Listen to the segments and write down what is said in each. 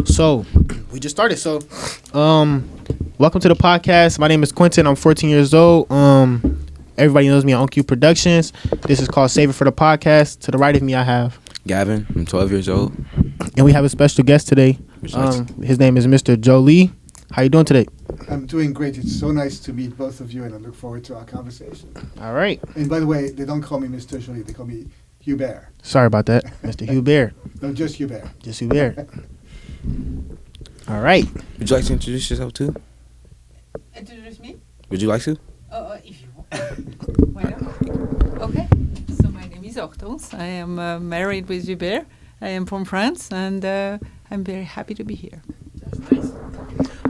So we just started. So, welcome to the podcast. My name is Quentin. I'm 14 years old. Everybody knows me on OQ Productions. This is called Save It for the Podcast. To the right of me, I have Gavin. I'm 12 years old. And we have a special guest today. His name is Mr. JOLY. How you doing today? I'm doing great. It's so nice to meet both of you, and I look forward to our conversation. All right. And by the way, they don't call me Mr. Joly. They call me HUBERT. Sorry about that, Mr. HUBERT. No, just HUBERT. Just HUBERT. All right. Would you like to introduce yourself too? Introduce me? Would you like to? If you want. Why not? Okay. So my name is Hortense. I am married with Hubert. I am from France, and I'm very happy to be here. That's nice.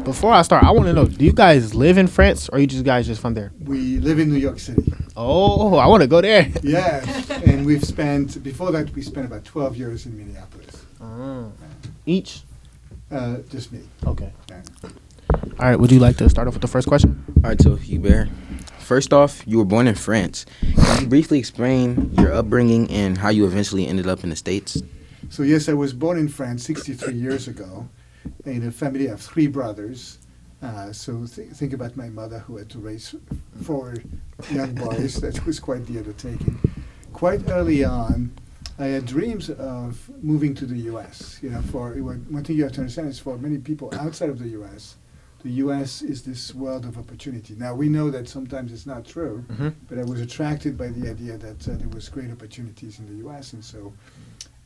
Before I start, I want to know, do you guys live in France, or you guys just from there? We live in New York City. Oh, I want to go there. Yes. And we spent about 12 years in Minneapolis. Each? Just me. Okay. Yeah. All right. Would you like to start off with the first question? All right, so Hubert. First off, you were born in France. Can you briefly explain your upbringing and how you eventually ended up in the States? So yes, I was born in France 63 years ago in a family of 3 brothers. So think about my mother, who had to raise 4 young boys. That was quite the undertaking. Quite early on, I had dreams of moving to the U.S. One thing you have to understand is for many people outside of the U.S. is this world of opportunity. Now, we know that sometimes it's not true, but I was attracted by the idea that there was great opportunities in the U.S., and so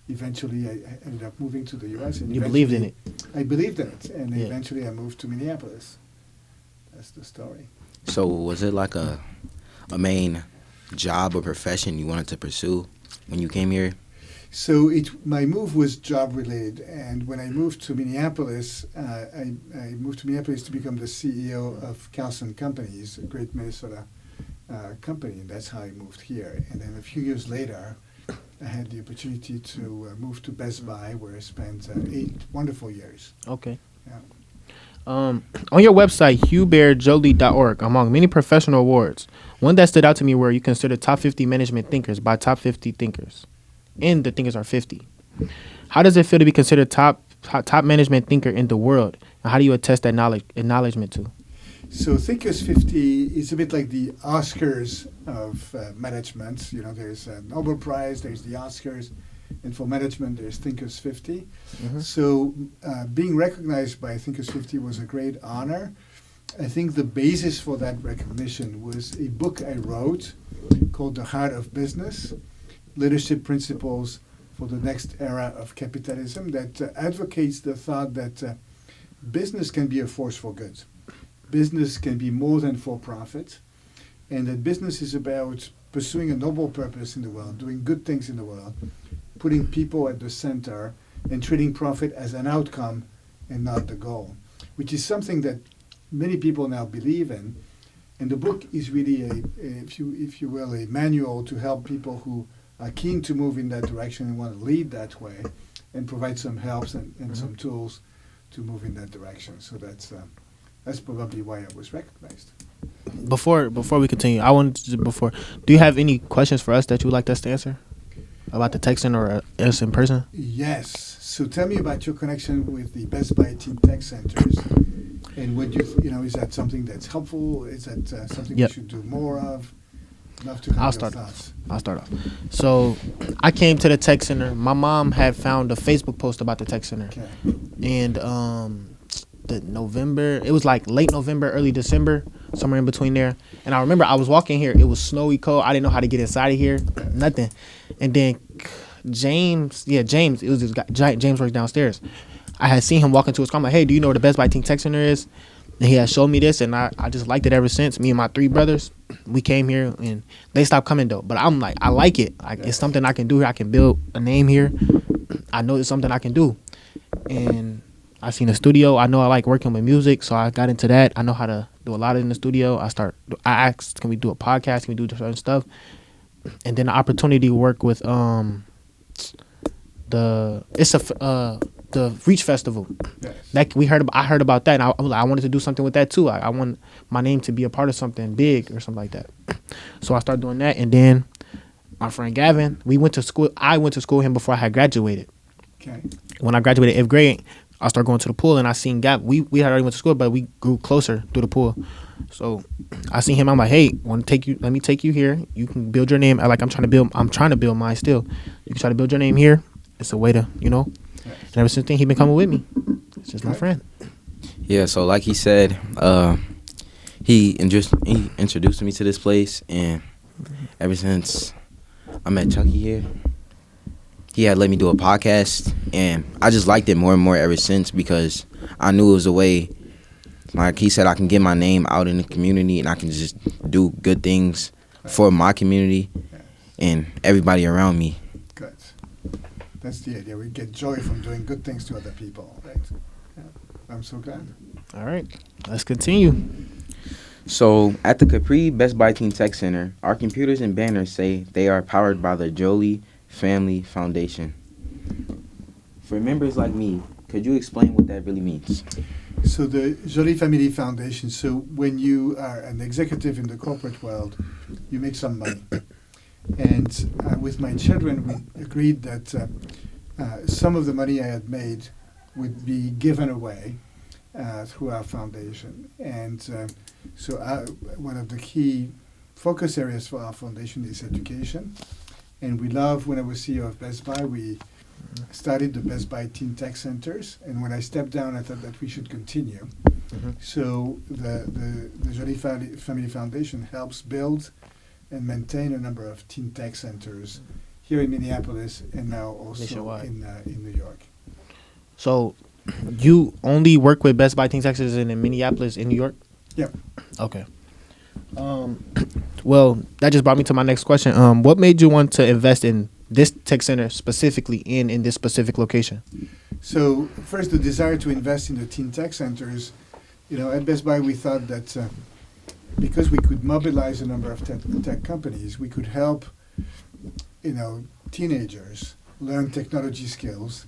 eventually I ended up moving to the U.S. And you believed in it? I believed in it, and eventually I moved to Minneapolis. That's the story. So was it like a main job or profession you wanted to pursue when you came here? So my move was job related, and when I moved to Minneapolis, I moved to Minneapolis to become the CEO of Carlson Companies, a great Minnesota company, and that's how I moved here. And then a few years later, I had the opportunity to move to Best Buy, where I spent 8 wonderful years. Okay. Yeah. On your website, hubertjoly.org, among many professional awards, one that stood out to me were you considered top 50 management thinkers by top 50 thinkers. And the thinkers are 50. How does it feel to be considered top management thinker in the world? And how do you attest that acknowledgement to? So Thinkers 50 is a bit like the Oscars of management. There's a Nobel Prize, there's the Oscars, and for management there's Thinkers 50. So being recognized by Thinkers 50 was a great honor. I think the basis for that recognition was a book I wrote called The Heart of Business, Leadership Principles for the Next Era of Capitalism, that advocates the thought that business can be a force for good. Business can be more than for profit, and that business is about pursuing a noble purpose in the world, doing good things in the world, putting people at the center, and treating profit as an outcome and not the goal, which is something that many people now believe in. And the book is really if you will, a manual to help people who are keen to move in that direction and want to lead that way, and provide some helps and some tools to move in that direction. So that's probably why I was recognized. Before we continue, I wanted to do you have any questions for us that you would like us to answer about the Tech Center or us in person? Yes. So tell me about your connection with the Best Buy Teen Tech Centers, and would is that something that's helpful? Is that something we should do more of? Love to have your thoughts. I'll start off. So I came to the Tech Center. My mom had found a Facebook post about the Tech Center, and it was like late November, early December, somewhere in between there. And I remember I was walking here. It was snowy, cold. I didn't know how to get inside of here, nothing. And then James, it was this guy. James works downstairs. I had seen him walk into his car. I'm like, hey, do you know where the Best Buy Teen Tech Center is? And he had showed me this, and I just liked it ever since. Me and my 3 brothers, we came here, and they stopped coming, though. But I'm like, I like it. It's something I can do here. I can build a name here. I know it's something I can do. And I seen a studio. I know I like working with music, so I got into that. I know how to do a lot in the studio. I asked, can we do a podcast? Can we do certain stuff? And then the opportunity to work with the Reach Festival. Yes. I heard about that, and I wanted to do something with that too. I want my name to be a part of something big or something like that. So I started doing that, and then my friend Gavin, we went to school. I went to school with him before I had graduated. Okay. When I graduated 8th grade, I started going to the pool, and I seen Gap. We had already went to school, but we grew closer through the pool. So I seen him. I'm like, hey, want to take you? Let me take you here. You can build your name. I'm trying to build mine still. You can try to build your name here. It's a way to, And ever since then, he been coming with me. It's just my friend. Yeah. So like he said, he introduced me to this place, and ever since I met Chucky here, he had let me do a podcast, and I just liked it more and more ever since, because I knew it was a way, like he said, I can get my name out in the community, and I can just do good things for my community and everybody around me. Good. That's the idea. We get joy from doing good things to other people, right? Yeah. I'm so glad. All right, let's continue. So at the Capri Best Buy Teen Tech Center, our computers and banners say they are powered by the JOLY Family Foundation. For members like me, could you explain what that really means? So the JOLY Family Foundation, so when you are an executive in the corporate world, you make some money. And with my children, we agreed that some of the money I had made would be given away through our foundation. And so one of the key focus areas for our foundation is education. And we love, when I was CEO of Best Buy, we started the Best Buy Teen Tech Centers. And when I stepped down, I thought that we should continue. So the JOLY Family Foundation helps build and maintain a number of teen tech centers here in Minneapolis and now also in New York. So you only work with Best Buy Teen Tech Centers in Minneapolis, in New York? Yep. Okay. Well, that just brought me to my next question. What made you want to invest in this tech center specifically in this specific location? So first, the desire to invest in the teen tech centers. At Best Buy, we thought that because we could mobilize a number of tech companies, we could help, teenagers learn technology skills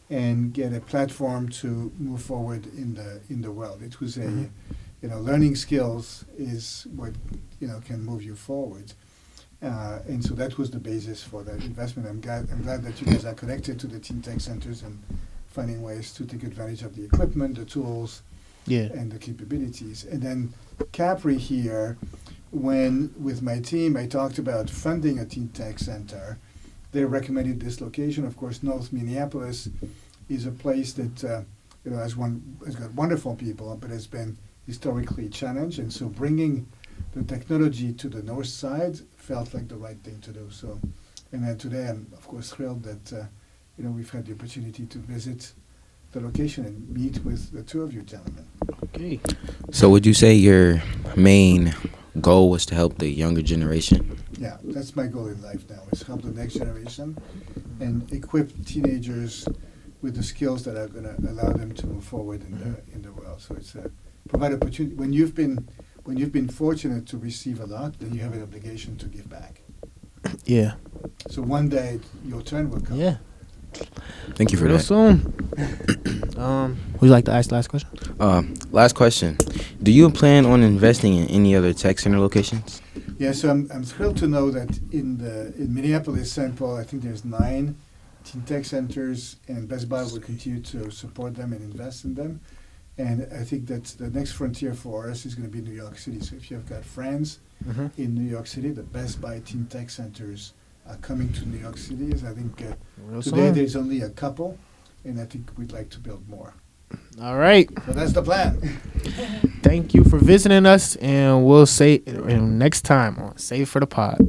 and get a platform to move forward in the world. It was learning skills is what can move you forward, and so that was the basis for that investment. I'm glad that you guys are connected to the teen tech centers and finding ways to take advantage of the equipment, the tools, and the capabilities. And then Capri here, when with my team I talked about funding a teen tech center, they recommended this location. Of course, North Minneapolis is a place that has got wonderful people, but has been historically challenged, and so bringing the technology to the north side felt like the right thing to do. So, and then today I'm of course thrilled that we've had the opportunity to visit the location and meet with the two of you gentlemen. Okay. So would you say your main goal was to help the younger generation? Yeah, that's my goal in life now, is help the next generation and equip teenagers with the skills that are going to allow them to move forward in the world. So it's provide opportunity. When you've been fortunate to receive a lot, then you have an obligation to give back. Yeah. So one day your turn will come. Yeah. Thank you for Real that. soon. Would you like to ask the last question? Last question. Do you plan on investing in any other tech center locations? Yeah, so I'm thrilled to know that in Minneapolis, St. Paul, I think there's 9 teen tech centers, and Best Buy will continue to support them and invest in them. And I think that the next frontier for us is going to be New York City. So if you've got friends in New York City, the Best Buy teen tech centers are coming to New York City. I think today there's only a couple, and I think we'd like to build more. All right. So that's the plan. Thank you for visiting us, and we'll say next time on Save for the Pod.